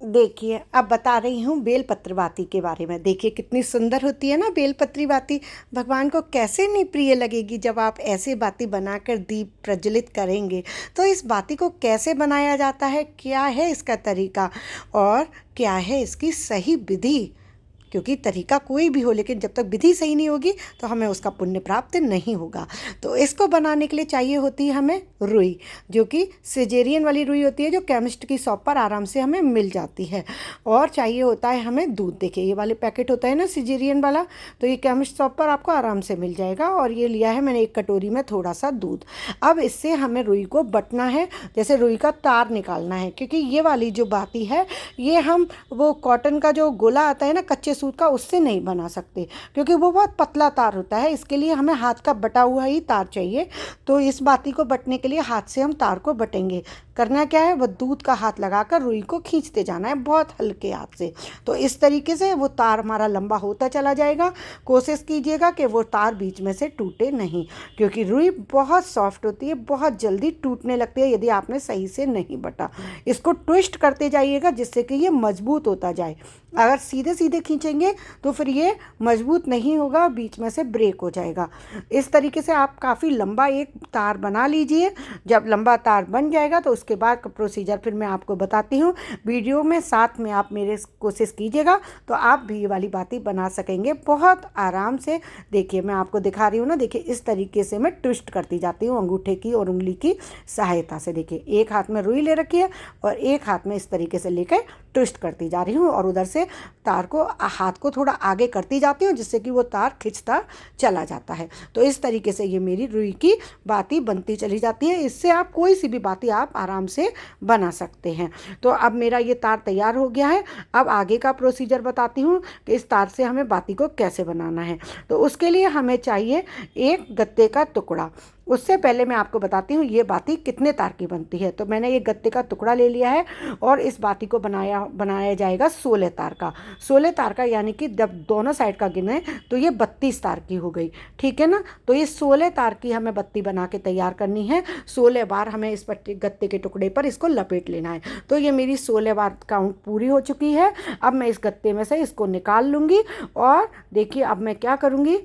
देखिए, अब बता रही हूँ बेलपत्र बाती के बारे में। देखिए कितनी सुंदर होती है ना बेलपत्री बाती। भगवान को कैसे नहीं प्रिय लगेगी जब आप ऐसे बाती बनाकर दीप प्रज्वलित करेंगे। तो इस बाती को कैसे बनाया जाता है, क्या है इसका तरीका और क्या है इसकी सही विधि, क्योंकि तरीका कोई भी हो लेकिन जब तक विधि सही नहीं होगी तो हमें उसका पुण्य प्राप्त नहीं होगा। तो इसको बनाने के लिए चाहिए होती है हमें रुई, जो कि सिजेरियन वाली रुई होती है, जो केमिस्ट की शॉप पर आराम से हमें मिल जाती है। और चाहिए होता है हमें दूध। देखिए ये वाले पैकेट होता है ना सिजेरियन वाला, तो ये केमिस्ट शॉप पर आपको आराम से मिल जाएगा। और ये लिया है मैंने एक कटोरी में थोड़ा सा दूध। अब इससे हमें रुई को बटना है, जैसे रुई का तार निकालना है, क्योंकि ये वाली जो बाती है ये हम वो कॉटन का जो गोला आता है ना कच्चे सूत का, उससे नहीं बना सकते, क्योंकि वो बहुत पतला तार होता है। इसके लिए हमें हाथ का बटा हुआ ही तार चाहिए। तो इस बाती को बटने के लिए हाथ से हम तार को बटेंगे। करना क्या है, वो दूध का हाथ लगाकर रुई को खींचते जाना है बहुत हल्के हाथ से। तो इस तरीके से वो तार हमारा लंबा होता चला जाएगा। कोशिश कीजिएगा कि वो तार बीच में से टूटे नहीं, क्योंकि रुई बहुत सॉफ्ट होती है, बहुत जल्दी टूटने लगती है यदि आपने सही से नहीं बटा। इसको ट्विस्ट करते जाइएगा जिससे कि ये मजबूत होता जाए। अगर सीधे सीधे खींचेंगे तो फिर ये मजबूत नहीं होगा, बीच में से ब्रेक हो जाएगा। इस तरीके से आप काफ़ी लंबा एक तार बना लीजिए। जब लंबा तार बन जाएगा तो उसके बाद का प्रोसीजर फिर मैं आपको बताती हूँ वीडियो में, साथ में आप मेरे कोशिश कीजिएगा तो आप भी ये वाली बातें बना सकेंगे बहुत आराम से। देखिए मैं आपको दिखा रही हूँ ना, देखिए इस तरीके से मैं ट्विस्ट करती जाती हूँ अंगूठे की और उंगली की सहायता से। देखिए एक हाथ में रुई ले रखी है और एक हाथ में इस तरीके से लेकर ट्विस्ट करती जा रही हूँ, और उधर से तार को हाथ को थोड़ा आगे करती जाती हूँ जिससे कि वो तार खिंचता चला जाता है। तो इस तरीके से ये मेरी रुई की बाती बनती चली जाती है। इससे आप कोई सी भी बाती आप आराम से बना सकते हैं। तो अब मेरा ये तार तैयार हो गया है। अब आगे का प्रोसीजर बताती हूँ कि इस तार से हमें बाती को कैसे बनाना है। तो उसके लिए हमें चाहिए एक गत्ते का टुकड़ा। उससे पहले मैं आपको बताती हूँ ये बाती कितने तार की बनती है। तो मैंने ये गत्ते का टुकड़ा ले लिया है और इस बाती को बनाया जाएगा 16 तार का। 16 तार का यानी कि जब दोनों साइड का गिने तो ये 32 तार की हो गई, ठीक है ना। तो ये 16 तार की हमें बत्ती बना के तैयार करनी है। 16 बार हमें इस गत्ते के टुकड़े पर इसको लपेट लेना है। तो ये मेरी 16 बार काउंट पूरी हो चुकी है। अब मैं इस गत्ते में से इसको निकाल लूँगी। और देखिए अब मैं क्या करूँगी,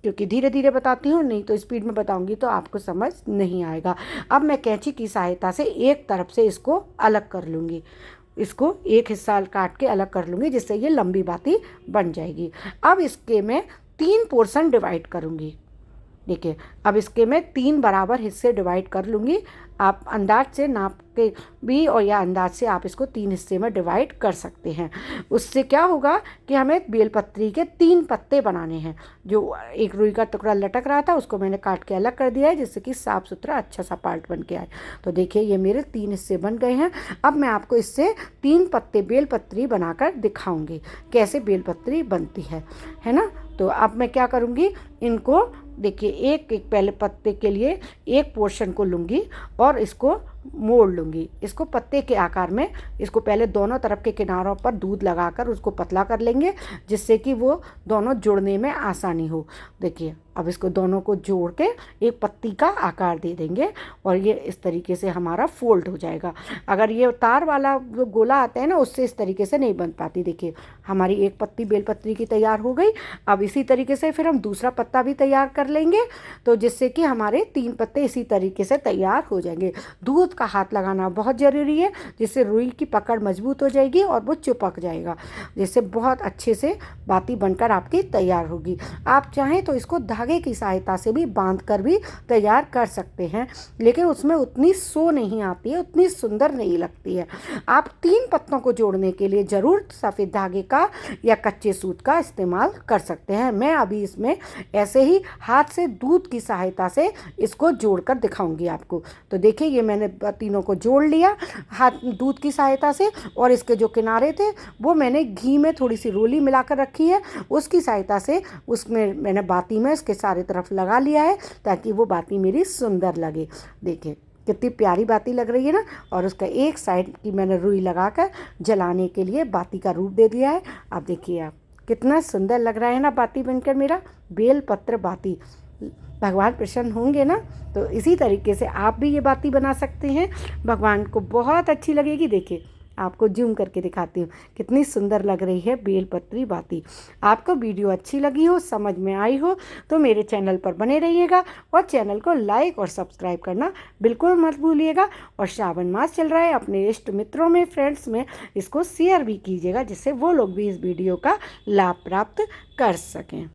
क्योंकि धीरे धीरे बताती हूँ, नहीं तो स्पीड में बताऊँगी तो आपको समझ नहीं आएगा। अब मैं कैंची की सहायता से एक तरफ से इसको अलग कर लूँगी। इसको एक हिस्सा काट के अलग कर लूँगी जिससे ये लंबी बाती बन जाएगी। अब इसके मैं 3 पोर्शन डिवाइड करूँगी। देखिए अब इसके मैं 3 बराबर हिस्से डिवाइड कर लूँगी। आप अंदाज से नाप के भी और या अंदाज से आप इसको 3 हिस्से में डिवाइड कर सकते हैं। उससे क्या होगा कि हमें बेलपत्री के 3 पत्ते बनाने हैं। जो एक रुई का टुकड़ा लटक रहा था उसको मैंने काट के अलग कर दिया है जिससे कि साफ़ सुथरा अच्छा सा पार्ट बन के आए। तो देखिए ये मेरे 3 हिस्से बन गए हैं। अब मैं आपको इससे 3 पत्ते बेलपत्री बनाकर दिखाऊंगी कैसे बेलपत्री बनती है ना। तो अब मैं क्या करूँगी, इनको देखिए एक एक पहले पत्ते के लिए एक पोर्शन को लूँगी और इसको मोड़ लूँगी। इसको पत्ते के आकार में, इसको पहले दोनों तरफ के किनारों पर दूध लगाकर उसको पतला कर लेंगे जिससे कि वो दोनों जुड़ने में आसानी हो। देखिए अब इसको दोनों को जोड़ के एक पत्ती का आकार दे देंगे और ये इस तरीके से हमारा फोल्ड हो जाएगा। अगर ये तार वाला जो गोला आता है ना उससे इस तरीके से नहीं बन पाती। देखिए हमारी एक पत्ती बेलपत्री की तैयार हो गई। अब इसी तरीके से फिर हम दूसरा पत्ता भी तैयार कर लेंगे, तो जिससे कि हमारे 3 पत्ते इसी तरीके से तैयार हो जाएंगे। दूध का हाथ लगाना बहुत ज़रूरी है जिससे रुई की पकड़ मजबूत हो जाएगी और वो चिपक जाएगा, जिससे बहुत अच्छे से बाती बनकर आपकी तैयार होगी। आप चाहें तो इसको धागे की सहायता से भी बांध कर भी तैयार कर सकते हैं, लेकिन उसमें उतनी शो नहीं आती है, उतनी सुंदर नहीं लगती है। आप 3 पत्तों को जोड़ने के लिए ज़रूर सफ़ेद धागे का या कच्चे सूत का इस्तेमाल कर सकते हैं। मैं अभी इसमें ऐसे ही हाथ से दूध की सहायता से इसको जोड़कर दिखाऊंगी आपको। तो देखिए ये मैंने तीनों को जोड़ लिया हाथ दूध की सहायता से, और इसके जो किनारे थे वो मैंने घी में थोड़ी सी रोली मिलाकर रखी है, उसकी सहायता से उसमें मैंने बाती में इसके सारे तरफ लगा लिया है ताकि वो बाती मेरी सुंदर लगे। देखिए कितनी प्यारी बाती लग रही है ना। और उसका एक साइड की मैंने रुई लगाकर जलाने के लिए बाती का रूप दे दिया है। अब देखिए आप कितना सुंदर लग रहा है ना बाती बनकर मेरा बेलपत्र बाती। भगवान प्रसन्न होंगे ना। तो इसी तरीके से आप भी ये बाती बना सकते हैं, भगवान को बहुत अच्छी लगेगी। देखिए आपको जूम करके दिखाती हूँ कितनी सुंदर लग रही है बेलपत्री बाती। आपको वीडियो अच्छी लगी हो, समझ में आई हो तो मेरे चैनल पर बने रहिएगा और चैनल को लाइक और सब्सक्राइब करना बिल्कुल मत भूलिएगा। और श्रावण मास चल रहा है, अपने इष्ट मित्रों में, फ्रेंड्स में इसको शेयर भी कीजिएगा जिससे वो लोग भी इस वीडियो का लाभ प्राप्त कर सकें।